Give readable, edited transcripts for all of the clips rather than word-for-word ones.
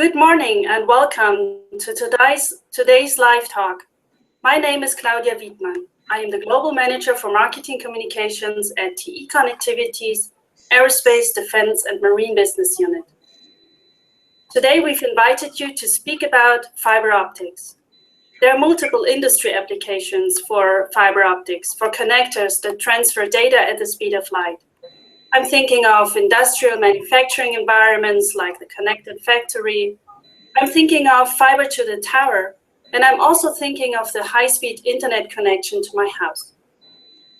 Good morning and welcome to today's live talk. My name is Claudia Wiedmann. I am the Global Manager for Marketing Communications at TE Connectivity's Aerospace, Defense and Marine Business Unit. Today we've invited you to speak about fiber optics. There are multiple industry applications for fiber optics, for connectors that transfer data at the speed of light. I'm thinking of industrial manufacturing environments like the connected factory. I'm thinking of fiber to the tower, and I'm also thinking of the high-speed internet connection to my house.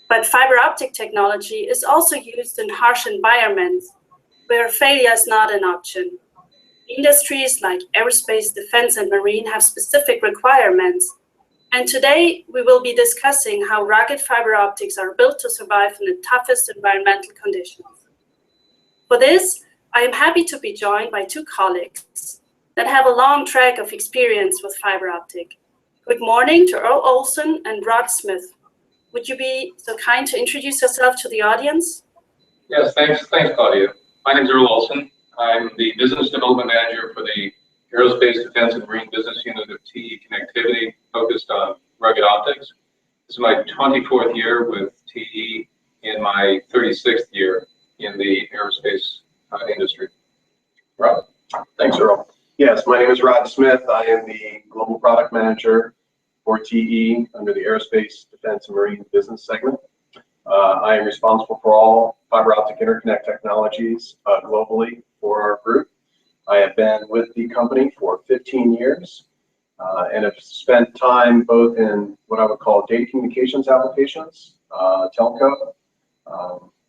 But fiber optic technology is also used in harsh environments where failure is not an option. Industries like aerospace, defense, and marine have specific requirements. And today we will be discussing how rugged fiber optics are built to survive in the toughest environmental conditions. For this, I am happy to be joined by two colleagues that have a long track of experience with fiber optic. Good morning to Earle Olson and Rod Smith. Would you be so kind to introduce yourself to the audience? Yes, thanks, Claudia. My name is Earle Olson. I'm the Business Development Manager for the Aerospace, Defense, and Marine Business Unit of TE Connectivity, focused on rugged optics. This is my 24th year with TE and my 36th year in the aerospace industry. Rod? Thanks, Earle. Yes, my name is Rod Smith. I am the Global Product Manager for TE under the Aerospace, Defense, and Marine Business segment. I am responsible for all fiber optic interconnect technologies globally for our group. I have been with the company for 15 years and have spent time both in what I would call data communications applications, telco,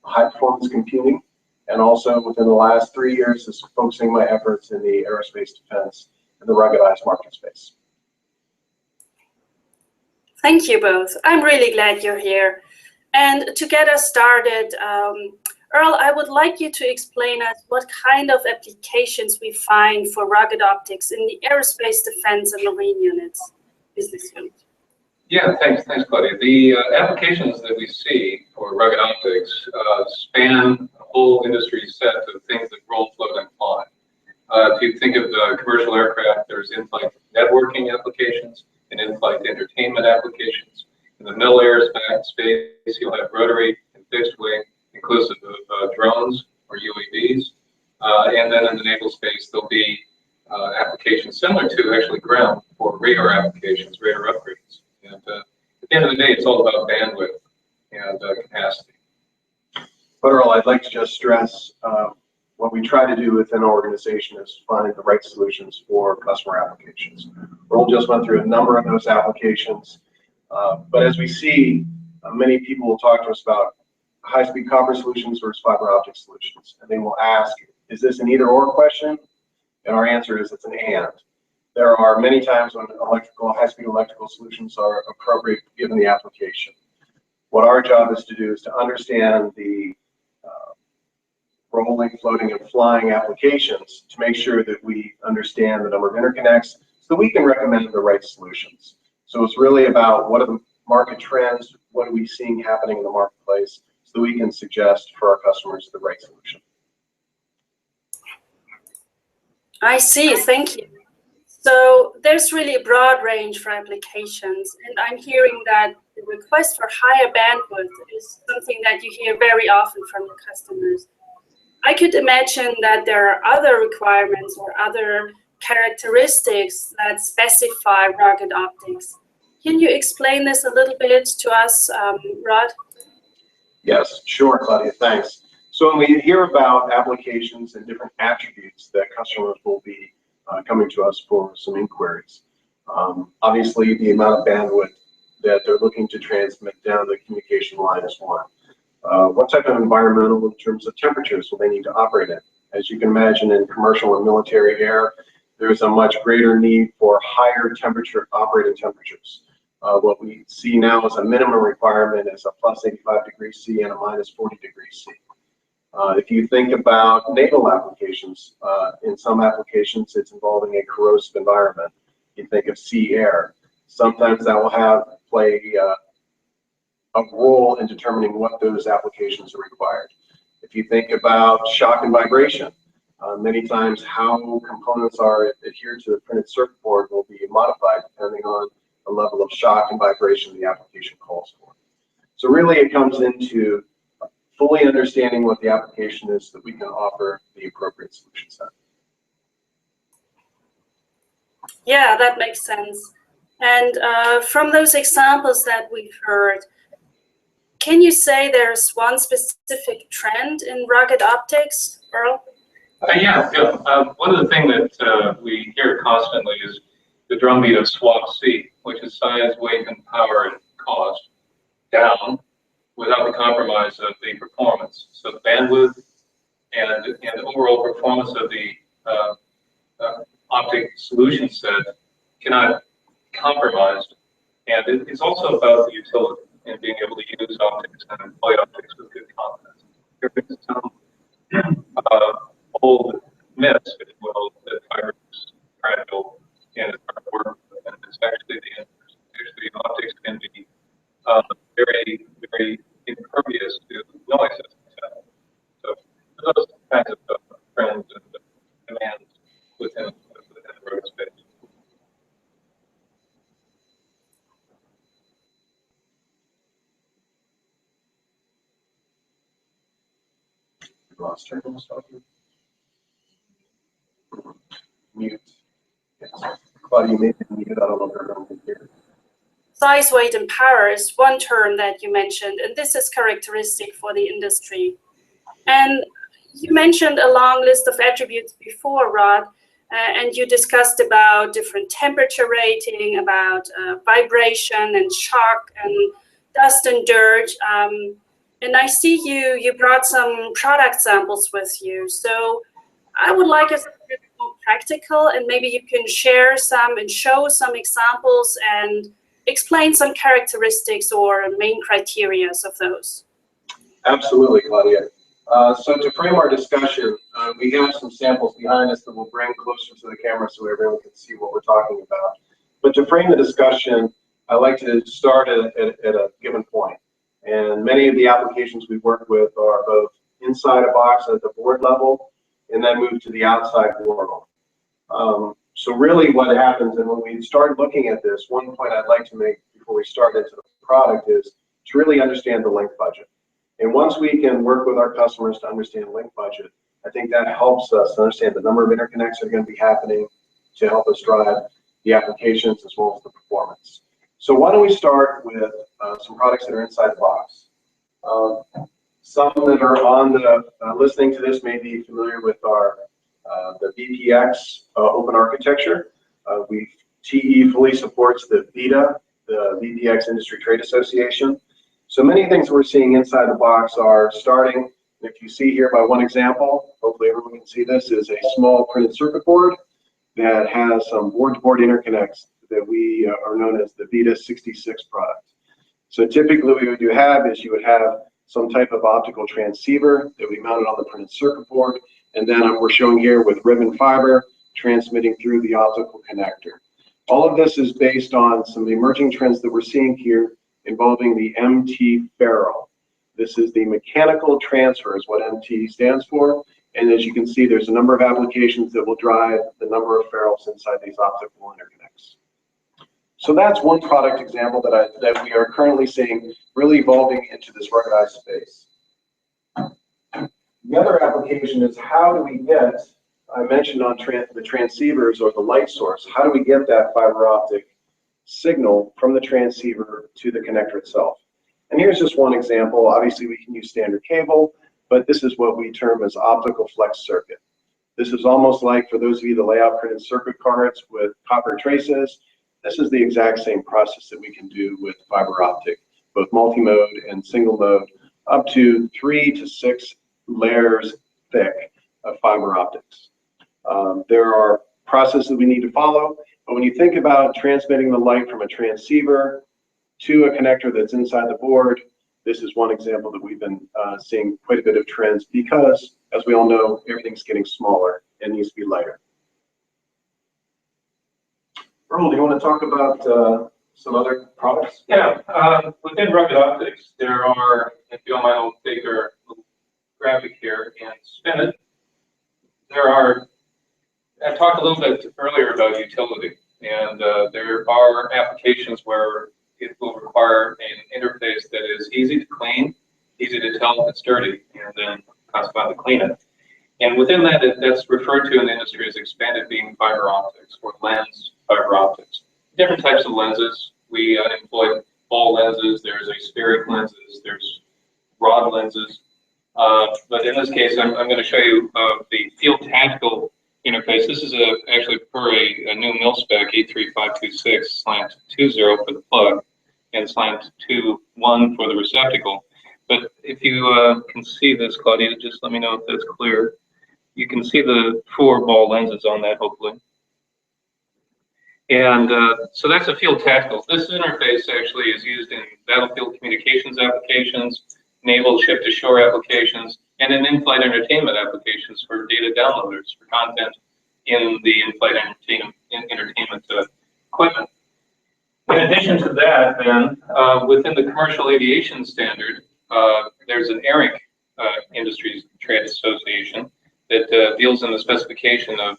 high performance computing, and also within the last 3 years is focusing my efforts in the aerospace defense and the ruggedized market space. Thank you both. I'm really glad you're here. And to get us started, Earle, I would like you to explain us what kind of applications we find for rugged optics in the aerospace, defense, and marine business unit. Yeah, thanks, Claudia. The applications that we see for rugged optics span a whole industry set of things that roll, float, and fly. If you think of the commercial aircraft, there's in-flight networking applications and in-flight entertainment applications. In the Mil Aerospace, you'll have rotary and fixed wing, inclusive of drones or UAVs. And then in the naval space, there'll be applications similar to actually ground for radar applications, radar upgrades. And at the end of the day, it's all about bandwidth and capacity. But Earle, I'd like to just stress what we try to do within our organization is find the right solutions for customer applications. Earle just went through a number of those applications, but as we see, many people will talk to us about high-speed copper solutions versus fiber optic solutions, and they will ask, is this an either-or question? And our answer is it's an and. There are many times when high-speed electrical solutions are appropriate given the application. What our job is to do is to understand the rolling, floating, and flying applications to make sure that we understand the number of interconnects so we can recommend the right solutions. So it's really about what are the market trends, what are we seeing happening in the marketplace, so we can suggest for our customers the right solution. I see, thank you. So there's really a broad range for applications, and I'm hearing that the request for higher bandwidth is something that you hear very often from the customers. I could imagine that there are other requirements or other characteristics that specify rugged optics. Can you explain this a little bit to us, Rod? Yes, sure, Claudia, thanks. So when we hear about applications and different attributes that customers will be coming to us for some inquiries, obviously the amount of bandwidth that they're looking to transmit down the communication line is one. What type of environmental in terms of temperatures will they need to operate in? As you can imagine, in commercial and military air, there's a much greater need for higher temperature operating temperatures. What we see now as a minimum requirement is a plus 85 degrees C and a minus 40 degrees C. If you think about naval applications, in some applications it's involving a corrosive environment. You think of sea air. Sometimes that will play a role in determining what those applications are required. If you think about shock and vibration, Many times how components are adhered to the printed circuit board will be modified depending on the level of shock and vibration the application calls for. So really it comes into fully understanding what the application is so that we can offer the appropriate solution set. Yeah, that makes sense. And from those examples that we've heard, can you say there's one specific trend in rugged optics, Earle? Yeah. One of the things that we hear constantly is the drumbeat of SWaP-C, which is size, weight, and power and cost down without the compromise of the performance. So the bandwidth and the overall performance of the optic solution set cannot be compromised. And it's also about the utility and being able to use optics and employ optics with good confidence. There is some old myths, if you will, that fiber is fragile and it's hard to work with, and it's actually the inverse. Actually, optics can be very, very impervious to noise. So those kinds of trends and demands within the road space. Lost her. Mute. Yes. Claudia, you may be muted. I don't know if everyone can hear. Size, weight, and power is one term that you mentioned, and this is characteristic for the industry. And you mentioned a long list of attributes before, Rod, and you discussed about different temperature rating, about vibration and shock and dust and dirt. And I see you brought some product samples with you. So I would like us to get more practical, and maybe you can share some and show some examples and explain some characteristics or main criteria of those. Absolutely, Claudia. So to frame our discussion, we have some samples behind us that we'll bring closer to the camera so everyone can see what we're talking about. But to frame the discussion, I like to start at a given point. And many of the applications we work with are both inside a box at the board level and then move to the outside world. So really what happens, and when we start looking at this, one point I'd like to make before we start into the product is to really understand the link budget. And once we can work with our customers to understand link budget, I think that helps us understand the number of interconnects that are going to be happening to help us drive the applications as well as the performance. So why don't we start with some products that are inside the box. Some that are on the listening to this may be familiar with our the VPX open architecture. TE fully supports the VITA, the VPX Industry Trade Association. So many things we're seeing inside the box are starting, if you see here by one example, hopefully everyone can see this, is a small printed circuit board that has some board-to-board interconnects that we are known as the VITA 66 product. So typically what you have is you would have some type of optical transceiver that we mounted on the printed circuit board, and then we're showing here with ribbon fiber transmitting through the optical connector. All of this is based on some emerging trends that we're seeing here involving the MT ferrule. This is the mechanical transfer is what MT stands for. And as you can see, there's a number of applications that will drive the number of ferrules inside these optical interconnects. So that's one product example that we are currently seeing really evolving into this ruggedized space. The other application is how do we get, I mentioned on the transceivers or the light source, how do we get that fiber optic signal from the transceiver to the connector itself? And here's just one example. Obviously we can use standard cable, but this is what we term as optical flex circuit. This is almost like, for those of you that lay out printed circuit cards with copper traces, this is the exact same process that we can do with fiber optic, both multi-mode and single mode, up to 3 to 6 layers thick of fiber optics. There are processes we need to follow, but when you think about transmitting the light from a transceiver to a connector that's inside the board, this is one example that we've been seeing quite a bit of trends because, as we all know, everything's getting smaller and needs to be lighter. Earle, do you want to talk about some other products? Yeah, within rugged optics, there are, if you don't mind, I'll take our little graphic here and spin it. I talked a little bit earlier about utility, and there are applications where it will require an interface that is easy to clean, easy to tell if it's dirty, and then consequently clean it. And within that, that's referred to in the industry as expanded beam fiber optics, or lens fiber optics. Different types of lenses. We employ ball lenses, there's aspheric lenses, there's rod lenses. But in this case, I'm going to show you the field tactical interface. This is actually per a new mil spec 83526 slant 20 for the plug and slant 21 for the receptacle. But if you can see this, Claudia, just let me know if that's clear. You can see the 4 ball lenses on that, hopefully. And so that's a field tactical. This interface actually is used in battlefield communications applications, naval ship-to-shore applications, and in in-flight entertainment applications for data downloaders for content in the in-flight entertainment equipment. In addition to that, then, within the commercial aviation standard, there's an ARINC Industries Trade Association that deals in the specification of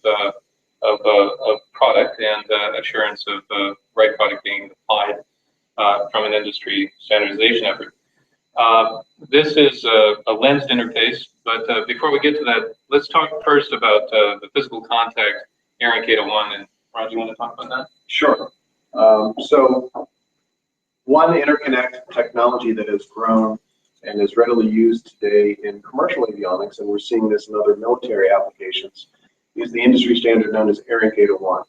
product and assurance of the right product being applied from an industry standardization effort. This is a lensed interface, but before we get to that, let's talk first about the physical contact ARINC 801. And Ron, do you want to talk about that? Sure. So one interconnect technology that has grown and is readily used today in commercial avionics, and we're seeing this in other military applications, is the industry standard known as ARINC 801.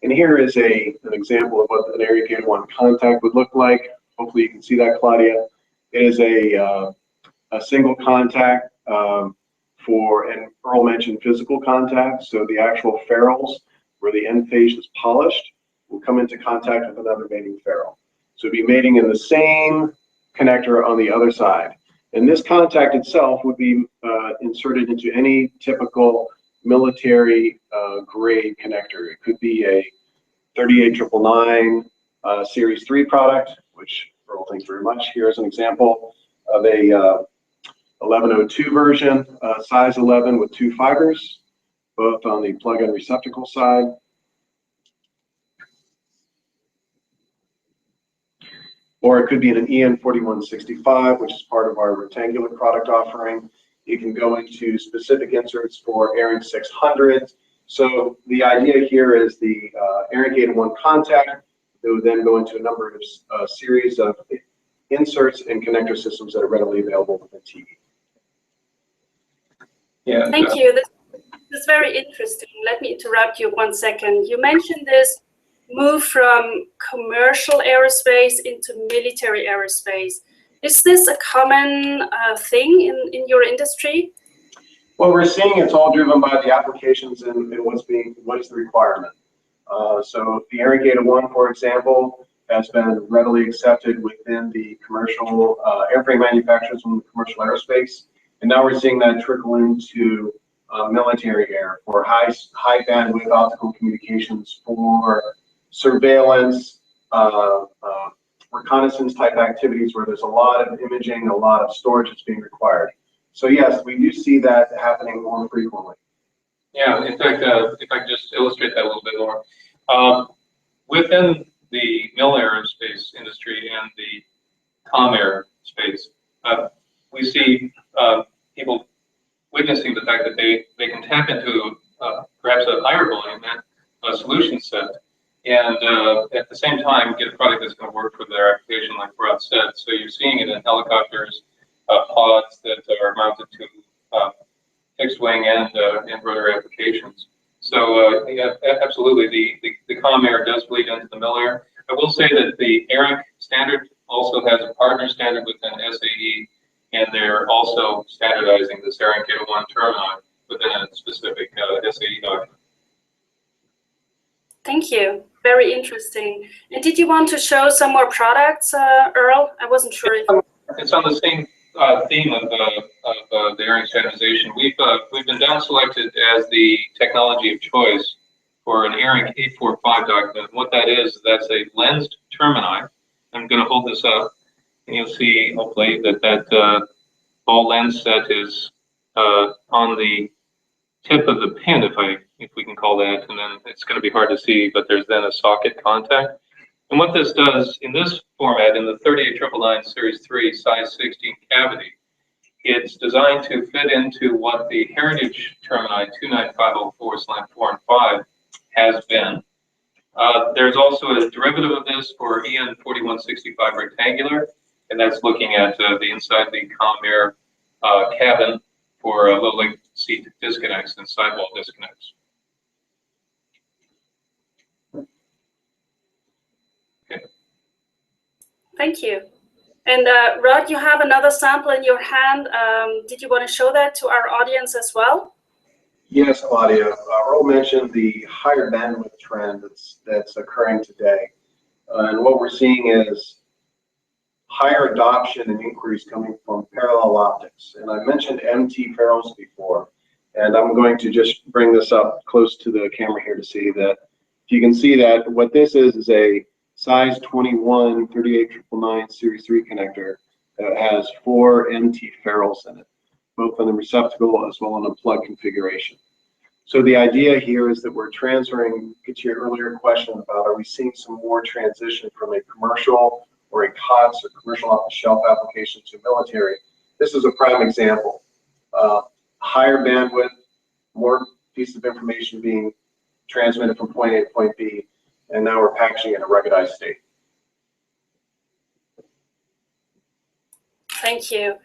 And here is an example of what an ARINC 801 contact would look like. Hopefully you can see that, Claudia. It is a single contact for, and Earle mentioned physical contact, so the actual ferrules where the end face is polished will come into contact with another mating ferrule. So it'd be mating in the same connector on the other side. And this contact itself would be inserted into any typical military grade connector. It could be a 38999 Series 3 product, which Earle thanks very much. Here's an example of a 1102 version, size 11 with 2 fibers, both on the plug and receptacle side. Or it could be an EN 4165, which is part of our rectangular product offering. You can go into specific inserts for ARINC 600. So the idea here is the ARINC 801 contact. They would then go into a number of series of inserts and connector systems that are readily available within TE. Yeah. Thank you. This is very interesting. Let me interrupt you 1 second. You mentioned this move from commercial aerospace into military aerospace. Is this a common thing in your industry? Well, we're seeing it's all driven by the applications and what is the requirement. So the ARINC 801, for example, has been readily accepted within the commercial airframe manufacturers in the commercial aerospace. And now we're seeing that trickle into military air for high bandwidth optical communications, for surveillance, reconnaissance type activities where there's a lot of imaging, a lot of storage that's being required. So yes, we do see that happening more frequently. Yeah, in fact, if I could just illustrate that a little bit more. Within the mil aerospace industry and the com air space, we see people witnessing the fact that they can tap into perhaps a higher volume solution set, and at the same time get a product that's going to work for their application, like Rod said. So you're seeing it in helicopters, pods that are mounted to fixed wing and rotor applications. So yeah, absolutely, the com air does bleed into the mil air. I will say that the ARINC standard also has a partner standard within SAE, and they're also standardizing this ARINC 801 terminal within a specific SAE document. Thank you. Very interesting. And did you want to show some more products, Earle? I wasn't sure if... It's on the same theme of the ARINC standardization. We've been down selected as the technology of choice for an ARINC 845 document. And what that is, that's a lensed termini. I'm going to hold this up, and you'll see hopefully that ball lens set is on the tip of the pin, if we can call that, and then it's going to be hard to see, but there's then a socket contact. And what this does in this format, in the 38999 Series 3 size 16 cavity, it's designed to fit into what the heritage termini 29504/4 and 5 has been. There's also a derivative of this for EN 4165 rectangular, and that's looking at the inside the comm air cabin for low latency disconnects and sidewall disconnects. Okay. Thank you. And Rod, you have another sample in your hand. Did you want to show that to our audience as well? Yes, Claudia. Earle mentioned the higher bandwidth trend that's occurring today. And what we're seeing is higher adoption and inquiries coming from parallel optics. And I mentioned MT ferrules before, and I'm going to just bring this up close to the camera here to see that. If you can see that, what this is a size 21 38999 Series 3 connector that has 4 MT ferrules in it, both on the receptacle as well as on a plug configuration. So the idea here is that we're transferring, get to your earlier question about, are we seeing some more transition from a commercial or a COTS or commercial off-the-shelf application to military? This is a prime example. Higher bandwidth, more pieces of information being transmitted from point A to point B, and now we're packaging it in a ruggedized state. Thank you.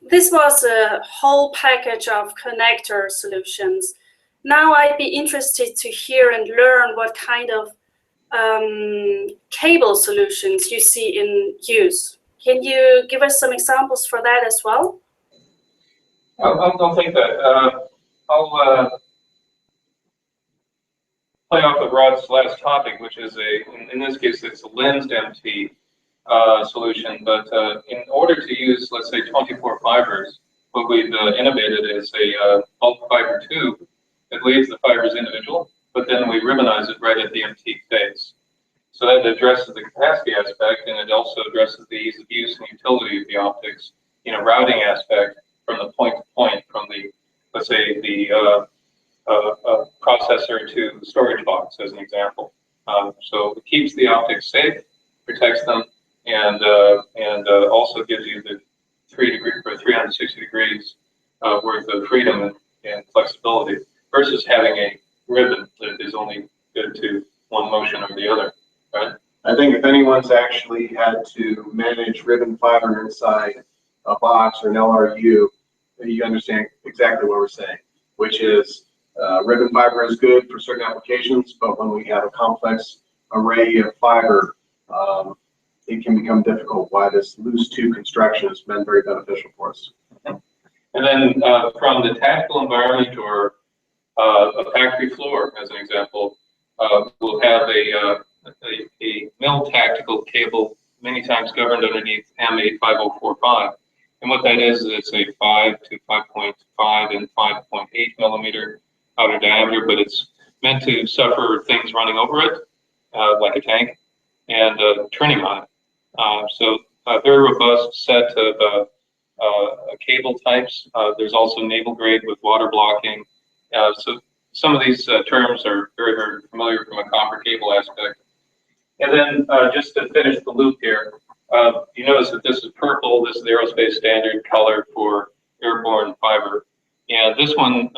This was a whole package of connector solutions. Now I'd be interested to hear and learn what kind of cable solutions you see in use. Can you give us some examples for that as well? I'll take that. I'll play off of Rod's last topic, which is in this case, it's a lensed MT solution. But in order to use, let's say, 24 fibers, what we've innovated is a bulk fiber tube that leaves the fibers individual, but then we ribbonize it right at the MT phase. So that addresses the capacity aspect, and it also addresses the ease of use and utility of the optics in a routing aspect from the point to point, from the, let's say, the processor to storage box, as an example. So it keeps the optics safe, protects them, and also gives you the 360 degrees worth of freedom and flexibility, versus having a ribbon that is only good to one motion or the other. Right? I think if anyone's actually had to manage ribbon fiber inside a box or an LRU, you understand exactly what we're saying, which is ribbon fiber is good for certain applications, but when we have a complex array of fiber, it can become difficult. Why this loose tube construction has been very beneficial for us. And then from the tactical environment or a factory floor, as an example, we'll have a mil tactical cable, many times governed underneath M85045. And what that is it's a 5 to 5.5 and 5.8 millimeter outer diameter, but it's meant to suffer things running over it, like a tank, and turning on it. So a very robust set of cable types. There's also naval grade with water blocking. So some of these terms are very, very familiar from a copper cable aspect. And then just to finish the loop here, you notice that this is purple. This is the aerospace standard color for airborne fiber. And this one,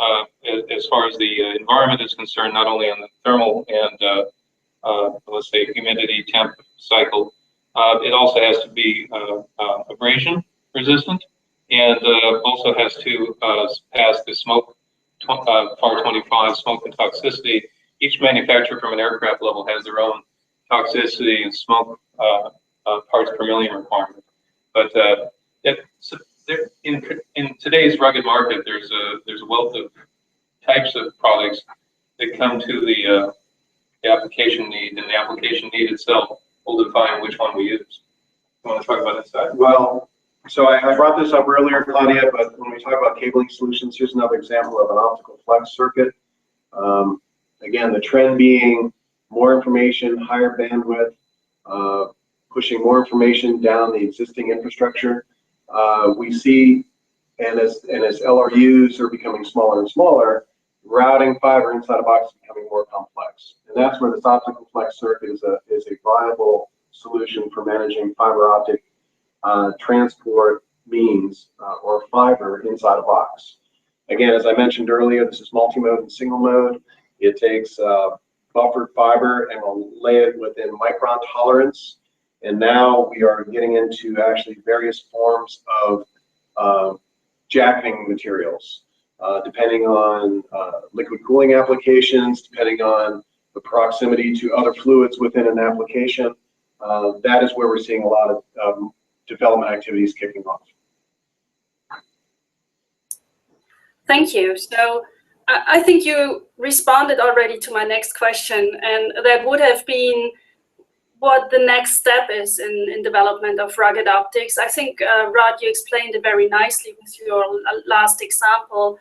as far as the environment is concerned, not only on the thermal and let's say humidity temp cycle, it also has to be abrasion resistant, and also has to pass the smoke FAR 25 smoke and toxicity. Each manufacturer from an aircraft level has their own toxicity and smoke parts per million requirement. But in today's rugged market, there's a wealth of types of products that come to the application need, and the application need itself will define which one we use. You want to talk about that side? Well, so I brought this up earlier, Claudia, but when we talk about cabling solutions, here's another example of an optical flex circuit. Again, the trend being more information, higher bandwidth, pushing more information down the existing infrastructure. We see and as LRUs are becoming smaller and smaller, routing fiber inside a box is becoming more complex. And that's where this optical flex circuit is a viable solution for managing fiber optic transport means or fiber inside a box. Again, as I mentioned earlier, this is multi-mode and single mode. It takes buffered fiber and will lay it within micron tolerance. And now we are getting into actually various forms of jacketing materials, depending on liquid cooling applications, depending on the proximity to other fluids within an application. That is where we're seeing a lot of development activities kicking off. Thank you. So I think you responded already to my next question, and that would have been what the next step is in development of rugged optics. I think, Rod, you explained it very nicely with your last example.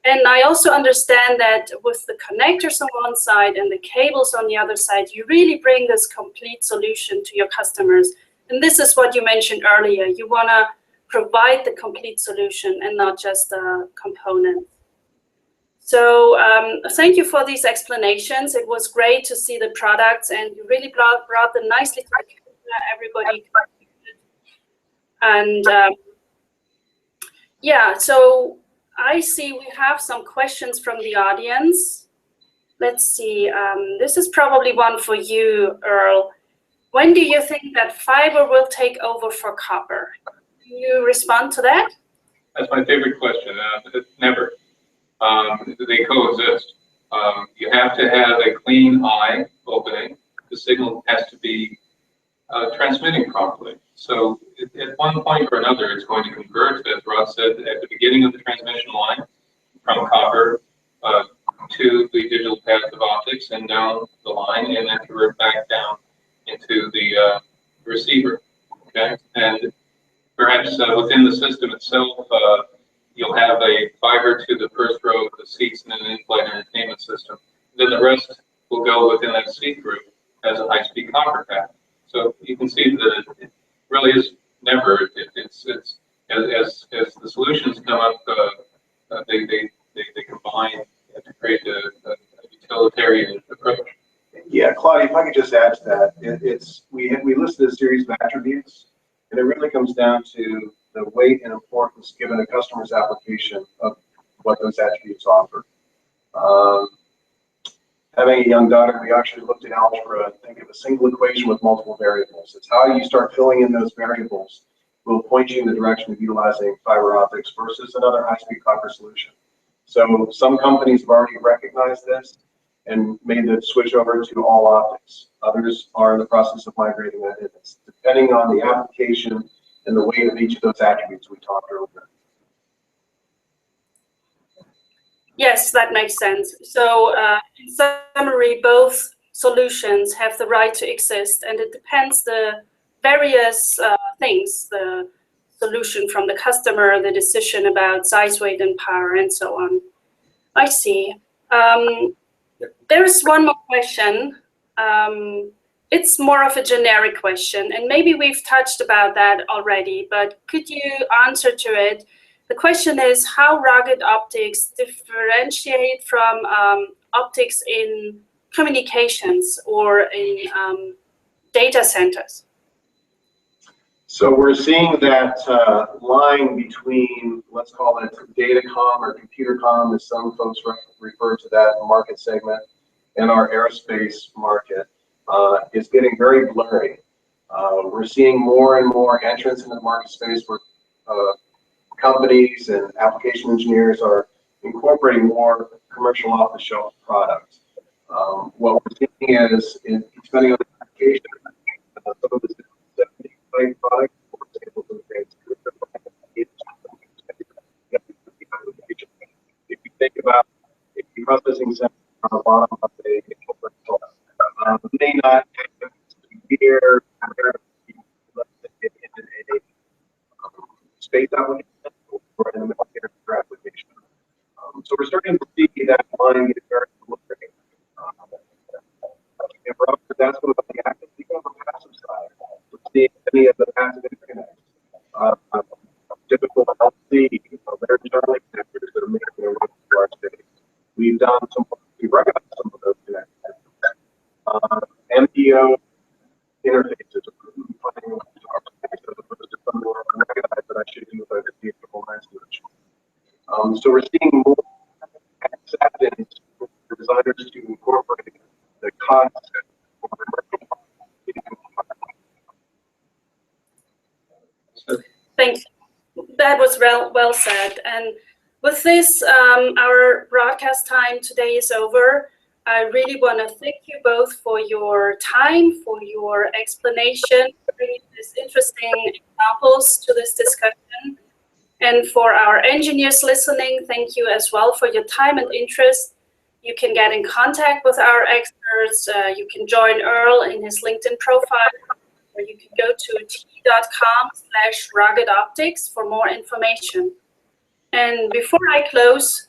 And I also understand that with the connectors on one side and the cables on the other side, you really bring this complete solution to your customers. And this is what you mentioned earlier. You want to provide the complete solution and not just a component. So thank you for these explanations. It was great to see the products, and you really brought them nicely to everybody. And yeah, so I see we have some questions from the audience. Let's see. This is probably one for you, Earle. When do you think that fiber will take over for copper? Can you respond to that? That's my favorite question. Never. They coexist. You have to have a clean eye opening. The signal has to be transmitting properly. So at one point or another, it's going to converge, as Rod said, at the beginning of the transmission line from copper to the digital path of optics and down the line, and then convert back down into the receiver. Okay, and perhaps within the system itself, you'll have a fiber to the first row of the seats in an in-flight entertainment system. Then the rest will go within that seat group as a high-speed copper path. So you can see that it really is never. It's as the solutions come up, they combine to create a utilitarian approach. Yeah, Claudia, if I could just add to that, we listed a series of attributes, and it really comes down to the weight and importance given a customer's application of what those attributes offer. Having a young daughter, we actually looked at algebra and think of a single equation with multiple variables. It's how you start filling in those variables will point you in the direction of utilizing fiber optics versus another high-speed copper solution. So some companies have already recognized this and made the switch over to all optics. Others are in the process of migrating that in. It's depending on the application and the weight of each of those attributes we talked earlier. Yes, that makes sense. So in summary, both solutions have the right to exist, and it depends the various things, the solution from the customer, the decision about size, weight, and power, and so on. I see. There is one more question. It's more of a generic question, and maybe we've touched about that already, but could you answer to it? The question is how rugged optics differentiate from optics in communications or in data centers. So we're seeing that line between, let's call it datacom or computer comm, as some folks refer to that market segment, and our aerospace market is getting very blurry. We're seeing more and more entrants into the market space where companies and application engineers are incorporating more commercial off-the-shelf products. What we're seeing is, depending on the application, some of the products, for example, if you think about a processing center on the bottom of a may not have here in a space application or in a military application. So we're starting to see that line get very blurry. That's what the active on the passive side. We're seeing many of the passive interconnects. Typical LC, very video interfaces, playing with our as opposed to something like Ruggedized that I should do with a beautiful nice solution. So we're seeing more acceptance for designers to incorporate the concept for Thank you. That was well said. And with this, our broadcast time today is over. I really want to thank you both for your time, for your explanation, bringing these interesting examples to this discussion. And for our engineers listening, thank you as well for your time and interest. You can get in contact with our experts. You can join Earle in his LinkedIn profile, or you can go to te.com/ruggedoptics for more information. And before I close,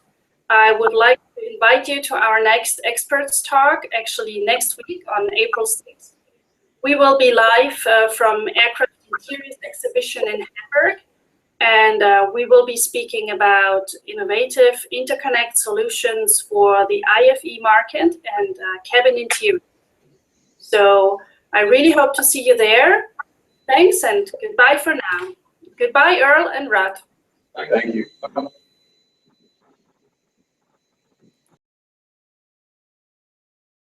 I would like to invite you to our next experts talk, actually next week on April 6th. We will be live from Aircraft Interiors Exhibition in Hamburg, and we will be speaking about innovative interconnect solutions for the IFE market and cabin interior. So I really hope to see you there. Thanks and goodbye for now. Goodbye, Earle and Rudd. Thank you.